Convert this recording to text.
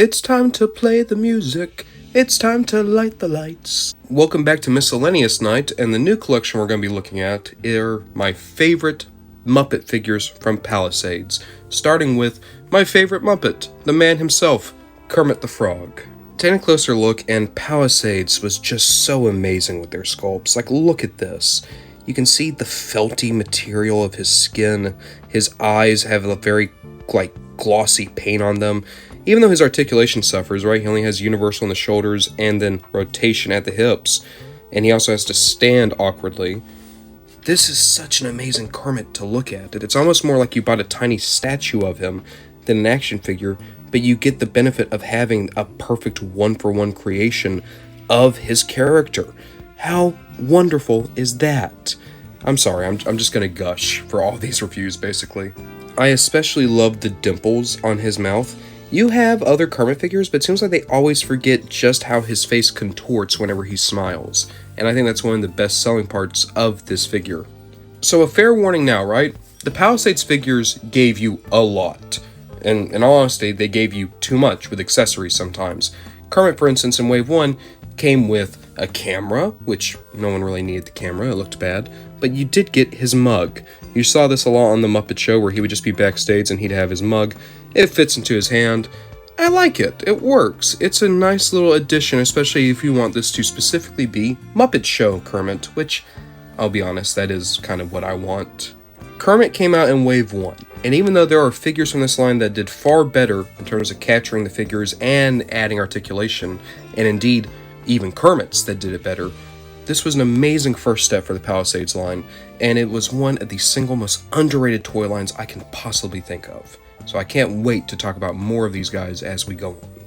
It's time to play the music. It's time to light the lights. Welcome back to Miscellaneous Night, and the new collection we're going to be looking at are my favorite Muppet figures from Palisades, starting with my favorite Muppet, the man himself, Kermit the Frog. Taking a closer look, and Palisades was just so amazing with their sculpts. Like, look at this. You can see the felty material of his skin. His eyes have a very, glossy paint on them. Even though his articulation suffers, right? He only has universal in the shoulders and then rotation at the hips. And he also has to stand awkwardly. This is such an amazing Kermit to look at. It's almost more like you bought a tiny statue of him than an action figure, but you get the benefit of having a perfect one-for-one creation of his character. How wonderful is that? I'm sorry, I'm just gonna gush for all these reviews, basically. I especially love the dimples on his mouth. You have other Kermit figures, but it seems like they always forget just how his face contorts whenever he smiles. And I think that's one of the best selling parts of this figure. So a fair warning now, right? The Palisades figures gave you a lot. And in all honesty, they gave you too much with accessories sometimes. Kermit, for instance, in Wave 1, came with a camera, which no one really needed the camera, it looked bad, but you did get his mug. You saw this a lot on the Muppet Show where he would just be backstage and he'd have his mug. It fits into his hand. I like it. It works. It's a nice little addition, especially if you want this to specifically be Muppet Show Kermit, which, I'll be honest, that is kind of what I want. Kermit came out in Wave 1, and even though there are figures from this line that did far better in terms of capturing the figures and adding articulation, and indeed, even Kermit's that did it better, this was an amazing first step for the Palisades line, and it was one of the single most underrated toy lines I can possibly think of. So I can't wait to talk about more of these guys as we go on.